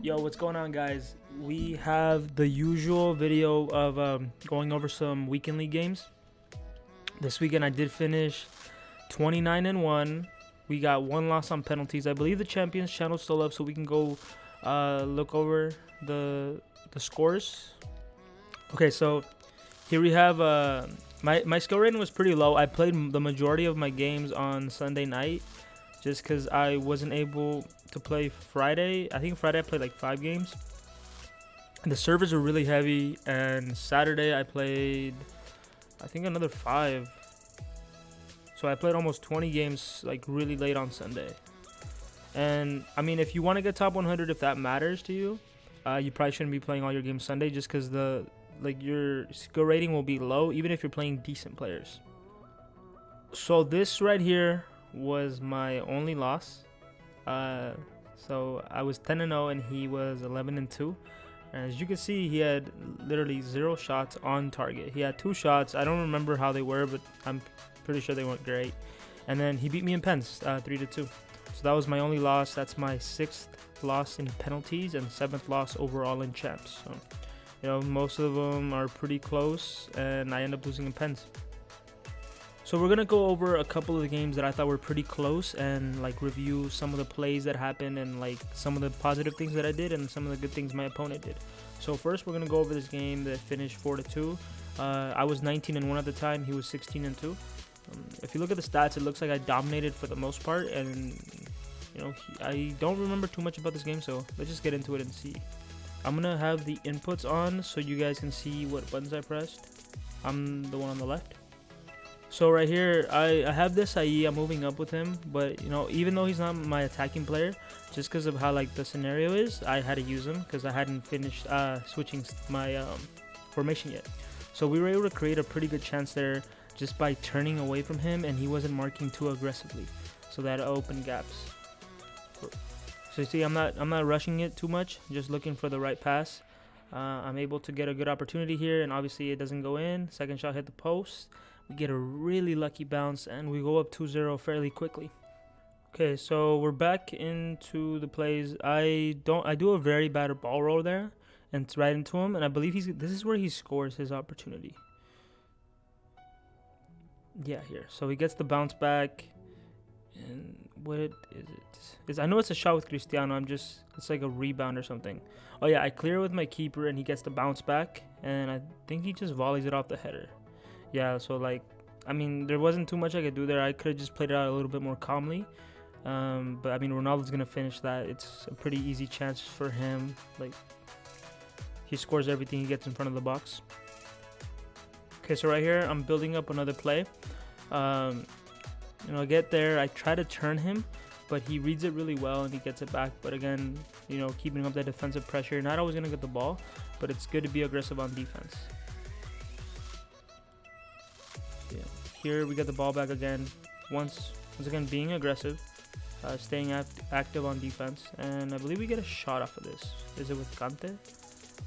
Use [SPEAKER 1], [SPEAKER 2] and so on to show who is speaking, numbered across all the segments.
[SPEAKER 1] Yo, what's going on, guys? We have the usual video of going over some weekend league games. This weekend I did finish 29-1. We got one loss on penalties. I believe the champions channel is still up, so we can go look over the scores. Okay, so here we have my skill rating was pretty low. I played the majority of my games on Sunday night just because I wasn't able to play Friday. I think Friday I played like 5 games. And the servers were really heavy, and Saturday I played I think another 5. So I played almost 20 games like really late on Sunday. And I mean, if you want to get top 100, if that matters to you, you probably shouldn't be playing all your games Sunday just because your skill rating will be low even if you're playing decent players. So this right here was my only loss. So I was 10-0 and he was 11-2. And as you can see, he had literally 0 shots on target. He had 2 shots. I don't remember how they were, but I'm pretty sure they weren't great. And then he beat me in pens, 3-2. So that was my only loss. That's my 6th loss in penalties and 7th loss overall in champs. So, you know, most of them are pretty close, and I end up losing in pens. So we're gonna go over a couple of the games that I thought were pretty close and like review some of the plays that happened and like some of the positive things that I did and some of the good things my opponent did. So first we're gonna go over this game that finished 4-2. I was 19-1 at the time. He was 16-2. If you look at the stats, it looks like I dominated for the most part, and you know I don't remember too much about this game. So let's just get into it and see. I'm gonna have the inputs on so you guys can see what buttons I pressed. I'm the one on the left. So right here, I have this IE. I'm moving up with him, but you know, even though he's not my attacking player, just because of how like the scenario is, I had to use him because I hadn't finished switching my formation yet. So we were able to create a pretty good chance there just by turning away from him, and he wasn't marking too aggressively, so that opened gaps. So you see, I'm not rushing it too much, just looking for the right pass. I'm able to get a good opportunity here, and obviously it doesn't go in. Second shot hit the post. We get a really lucky bounce, and we go up 2-0 fairly quickly. Okay, so we're back into the plays. I do a very bad ball roll there, and it's right into him, and I believe this is where he scores his opportunity. Yeah, here. So he gets the bounce back, and what is it? I know it's a shot with Cristiano. It's like a rebound or something. Oh yeah, I clear with my keeper, and he gets the bounce back, and I think he just volleys it off the header. Yeah, so like, I mean, there wasn't too much I could do there. I could have just played it out a little bit more calmly. But I mean, Ronaldo's gonna finish that. It's a pretty easy chance for him. Like, he scores everything he gets in front of the box. Okay, so right here, I'm building up another play. You know, I get there, I try to turn him, but he reads it really well and he gets it back. But again, you know, keeping up that defensive pressure. Not always gonna get the ball, but it's good to be aggressive on defense. Yeah. Here we get the ball back again. Once again, being aggressive, staying active on defense, and I believe we get a shot off of this. Is it with Kante?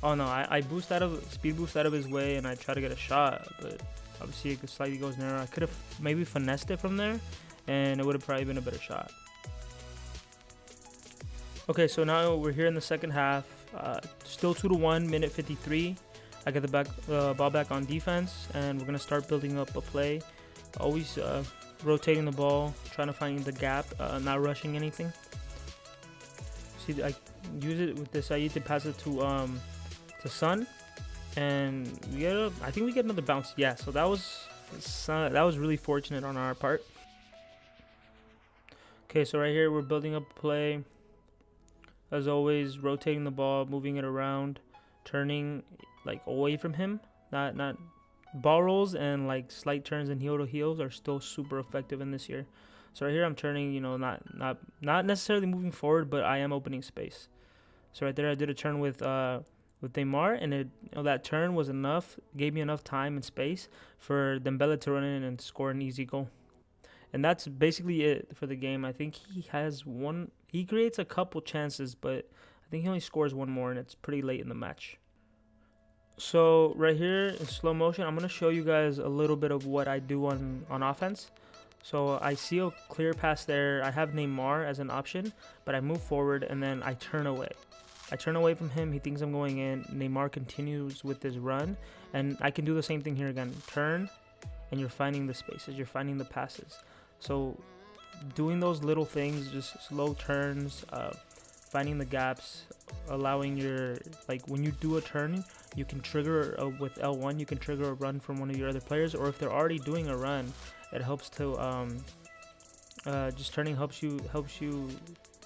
[SPEAKER 1] Oh no, I speed boost out of his way, and I try to get a shot, but obviously it slightly goes narrow. I could have maybe finessed it from there, and it would have probably been a better shot. Okay, so now we're here in the second half. Still 2-1, minute 53. I get the ball back on defense, and we're gonna start building up a play. Always rotating the ball, trying to find the gap, not rushing anything. See, I use it with this. I used to pass it to Son, and I think we get another bounce. Yeah, so that was really fortunate on our part. Okay, so right here we're building up a play. As always, rotating the ball, moving it around, turning like away from him. Not ball rolls and like slight turns and heel to heels are still super effective in this year. So right here I'm turning, you know, not necessarily moving forward, but I am opening space. So right there I did a turn with Neymar, and that turn was enough, gave me enough time and space for Dembele to run in and score an easy goal. And that's basically it for the game. I think he creates a couple chances, but I think he only scores one more, and it's pretty late in the match. So right here in slow motion, I'm going to show you guys a little bit of what I do on offense. So I see a clear pass there. I have Neymar as an option, but I move forward and then I turn away. I turn away from him. He thinks I'm going in. Neymar continues with his run, and I can do the same thing here again. Turn, and you're finding the spaces. You're finding the passes. So doing those little things, just slow turns, finding the gaps, allowing your, like when you do a turn, you can trigger with L1, you can trigger a run from one of your other players, or if they're already doing a run, it helps to just turning helps you,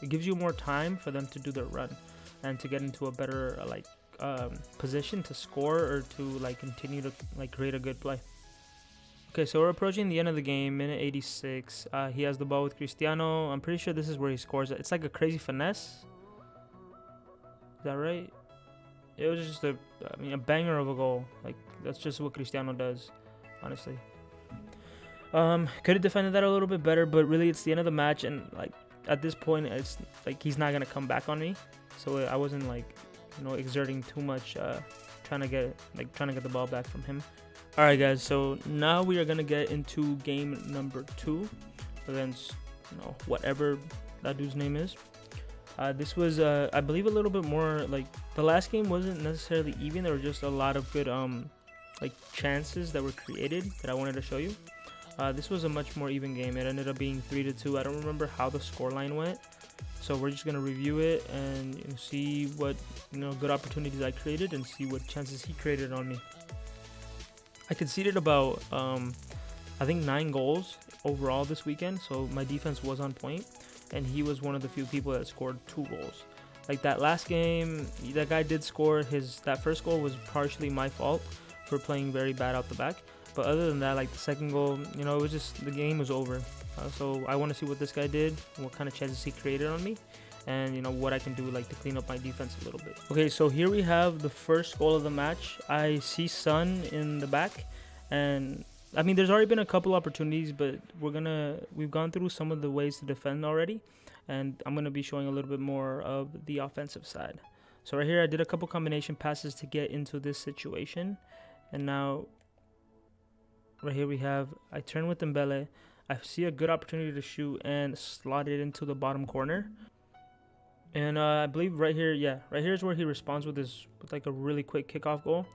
[SPEAKER 1] it gives you more time for them to do their run and to get into a better position to score or to like continue to like create a good play. Okay, so we're approaching the end of the game, minute 86. He has the ball with Cristiano. I'm pretty sure this is where he scores. It's like a crazy finesse. Is that right? It was just a banger of a goal. Like, that's just what Cristiano does, honestly. Could have defended that a little bit better, but really it's the end of the match, and like at this point, it's like he's not gonna come back on me. So I wasn't like, exerting too much, trying to get the ball back from him. All right, guys. So now we are gonna get into game number 2 against whatever that dude's name is. This was I believe a little bit more like the last game wasn't necessarily even. There were just a lot of good like chances that were created that I wanted to show you. This was a much more even game. It ended up being 3-2. I don't remember how the scoreline went, so we're just gonna review it and see what good opportunities I created and see what chances he created on me. I conceded about I think 9 goals overall this weekend, so my defense was on point, and he was one of the few people that scored 2 goals. Like that last game, that guy did score. That first goal was partially my fault for playing very bad out the back. But other than that, like the second goal, it was just, the game was over. So I want to see what this guy did, what kind of chances he created on me, and what I can do like to clean up my defense a little bit. Okay, so here we have the first goal of the match. I see Son in the back, and I mean there's already been a couple opportunities, but we've gone through some of the ways to defend already, and I'm gonna be showing a little bit more of the offensive side. So right here I did a couple combination passes to get into this situation, and now right here I turn with Dembele. I see a good opportunity to shoot and slot it into the bottom corner. And I believe right here is where he responds with like a really quick kickoff goal.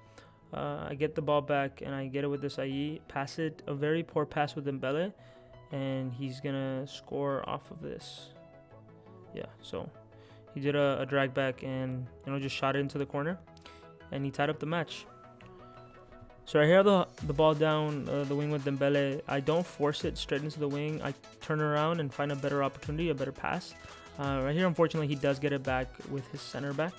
[SPEAKER 1] I get the ball back and I get it with this IE. Pass it, a very poor pass with Dembele, and he's gonna score off of this. Yeah, so he did a drag back and just shot it into the corner, and he tied up the match. So right here, the ball down the wing with Dembele. I don't force it straight into the wing. I turn around and find a better opportunity, a better pass. Right here, unfortunately, he does get it back with his center back.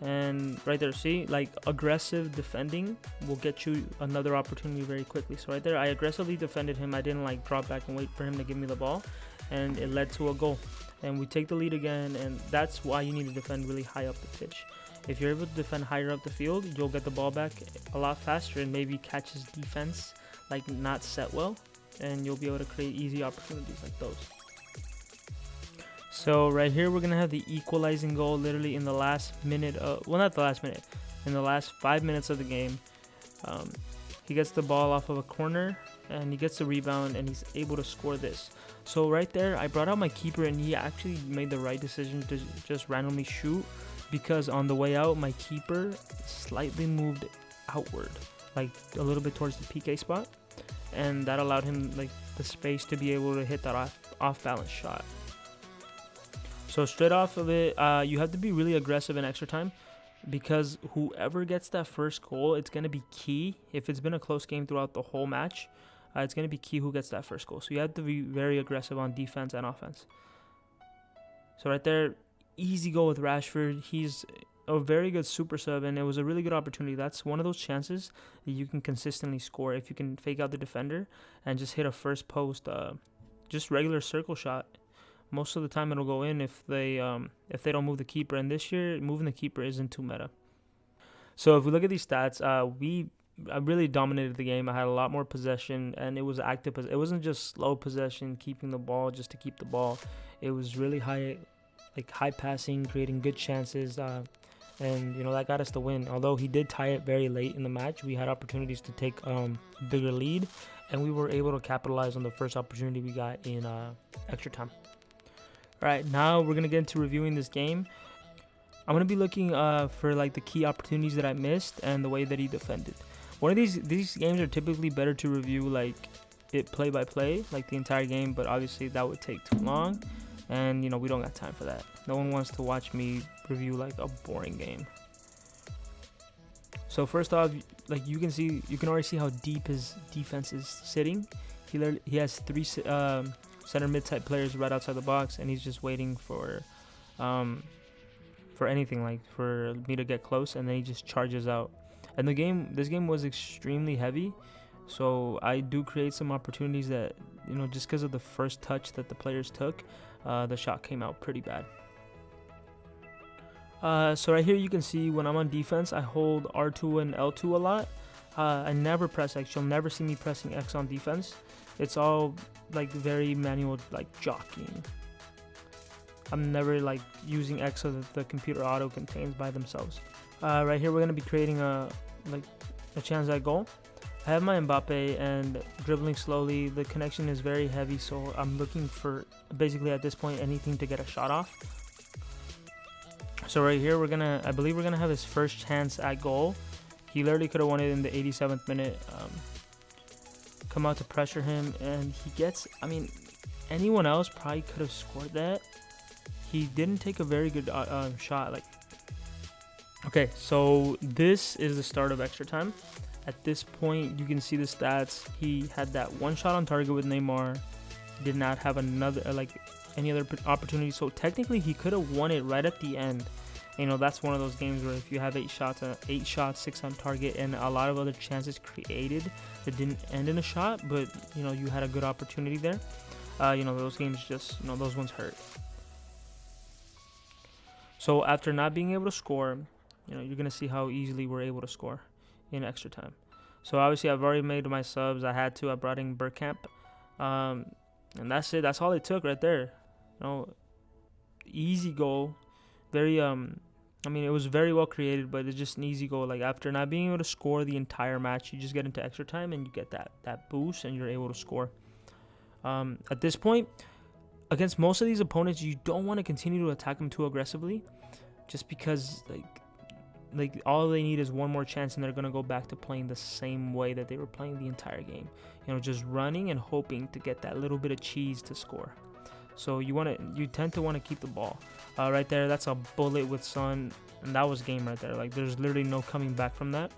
[SPEAKER 1] And right there, see, like aggressive defending will get you another opportunity very quickly. So right there, I aggressively defended him. I didn't like drop back and wait for him to give me the ball, and it led to a goal. And we take the lead again, and that's why you need to defend really high up the pitch. If you're able to defend higher up the field, you'll get the ball back a lot faster and maybe catch his defense like not set well, and you'll be able to create easy opportunities like those. So right here, we're going to have the equalizing goal literally in the last minute. Well, not the last minute. In the last 5 minutes of the game. He gets the ball off of a corner, and he gets the rebound, and he's able to score this. So right there, I brought out my keeper, and he actually made the right decision to just randomly shoot, because on the way out, my keeper slightly moved outward, like a little bit towards the PK spot, and that allowed him like the space to be able to hit that off-balance shot. So straight off of it, you have to be really aggressive in extra time, because whoever gets that first goal, it's going to be key. If it's been a close game throughout the whole match, it's going to be key who gets that first goal. So you have to be very aggressive on defense and offense. So right there, easy goal with Rashford. He's a very good super sub, and it was a really good opportunity. That's one of those chances that you can consistently score if you can fake out the defender and just hit a first post, just regular circle shot. Most of the time it'll go in if they don't move the keeper, and this year moving the keeper isn't too meta. So if we look at these stats, I really dominated the game. I had a lot more possession, and it was active. It wasn't just slow possession, keeping the ball just to keep the ball. It was really high passing, creating good chances, and that got us the win. Although he did tie it very late in the match, we had opportunities to take a bigger lead, and we were able to capitalize on the first opportunity we got in extra time. All right, now we're going to get into reviewing this game. I'm gonna be looking for like the key opportunities that I missed and the way that he defended. One of these games are typically better to review like it play by play, like the entire game, but obviously that would take too long, and we don't got time for that. No one wants to watch me review like a boring game. So first off, like you can already see how deep his defense is sitting. He has 3 center mid type players right outside the box, and he's just waiting for anything, like for me to get close, and then he just charges out. And this game was extremely heavy, so I do create some opportunities that just because of the first touch that the players took, the shot came out pretty bad. So right here you can see when I'm on defense, I hold R2 and L2 a lot. I never press X. You'll never see me pressing X on defense. It's all like very manual, like jockeying. I'm never like using X so that the computer auto contains by themselves. Right here we're gonna be creating a chance at goal. I have my Mbappe and dribbling slowly. The connection is very heavy, so I'm looking for basically at this point anything to get a shot off. So right here I believe we're gonna have his first chance at goal. He literally could have won it in the 87th minute. Come out to pressure him, and he gets. I mean, anyone else probably could have scored that. He didn't take a very good shot. Like, okay, so this is the start of extra time. At this point, you can see the stats. He had that one shot on target with Neymar. Did not have another any other opportunity. So technically, he could have won it right at the end. That's one of those games where if you have 8 shots, 6 on target, and a lot of other chances created that didn't end in a shot, but you had a good opportunity there. Those games just those ones hurt. So after not being able to score, you're gonna see how easily we're able to score in extra time. So obviously I've already made my subs. I brought in Bergkamp, and that's it. That's all it took right there. Easy goal. Very it was very well created, but it's just an easy goal. Like after not being able to score the entire match, you just get into extra time and you get that boost and you're able to score. At this point, against most of these opponents, you don't want to continue to attack them too aggressively, just because like all they need is one more chance and they're gonna go back to playing the same way that they were playing the entire game. Just running and hoping to get that little bit of cheese to score. So you tend to want to keep the ball. Right there, that's a bullet with Son, and that was game right there. Like there's literally no coming back from that.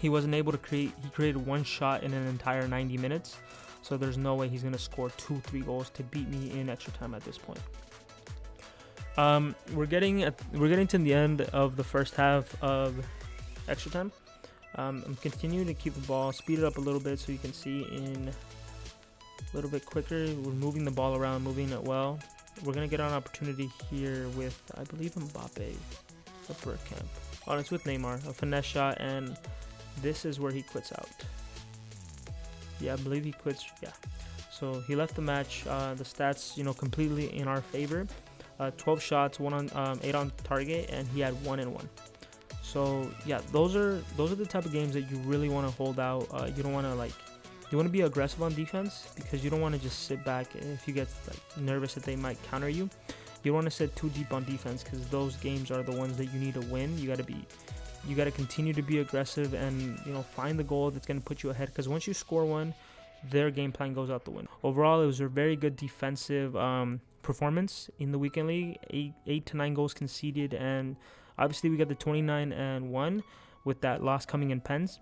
[SPEAKER 1] He wasn't able to create. He created one shot in an entire 90 minutes. So there's no way he's gonna score 2-3 goals to beat me in extra time at this point. We're getting to the end of the first half of extra time. I'm continuing to keep the ball, speed it up a little bit so you can see in a little bit quicker. We're moving the ball around, moving it well. We're gonna get an opportunity here with, I believe, Mbappe, or Bergkamp. Oh, it's with Neymar, a finesse shot, and this is where he quits out. Yeah, I believe he quits. Yeah, so he left the match. The stats, completely in our favor. 12 shots, 8 on target, and he had 1 and 1. So yeah, those are the type of games that you really want to hold out. You don't want to you want to be aggressive on defense because you don't want to just sit back if you get nervous that they might counter you. You don't want to sit too deep on defense because those games are the ones that you need to win. You got to continue to be aggressive and find the goal that's going to put you ahead, because once you score one, their game plan goes out the window. Overall, it was a very good defensive performance in the weekend league. 8 to 9 goals conceded, and obviously we got the 29-1 with that loss coming in pens.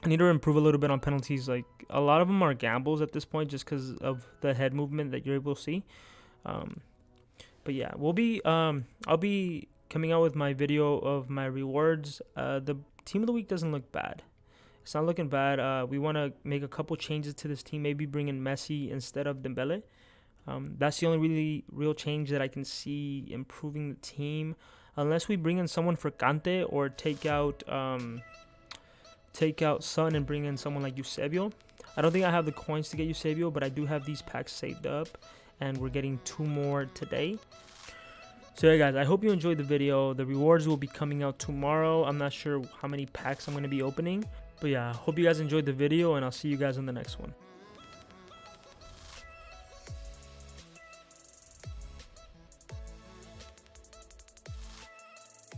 [SPEAKER 1] I need to improve a little bit on penalties. Like a lot of them are gambles at this point just because of the head movement that you're able to see. But yeah, I'll be coming out with my video of my rewards. The team of the week doesn't look bad. It's not looking bad. We want to make a couple changes to this team. Maybe bring in Messi instead of Dembele. That's the only real change that I can see improving the team. Unless we bring in someone for Kante or take out Son and bring in someone like Eusebio. I don't think I have the coins to get Eusebio, but I do have these packs saved up, and we're getting 2 more today. So yeah, guys, I hope you enjoyed the video. The rewards will be coming out tomorrow. I'm not sure how many packs I'm going to be opening, but yeah, I hope you guys enjoyed the video, and I'll see you guys in the next one.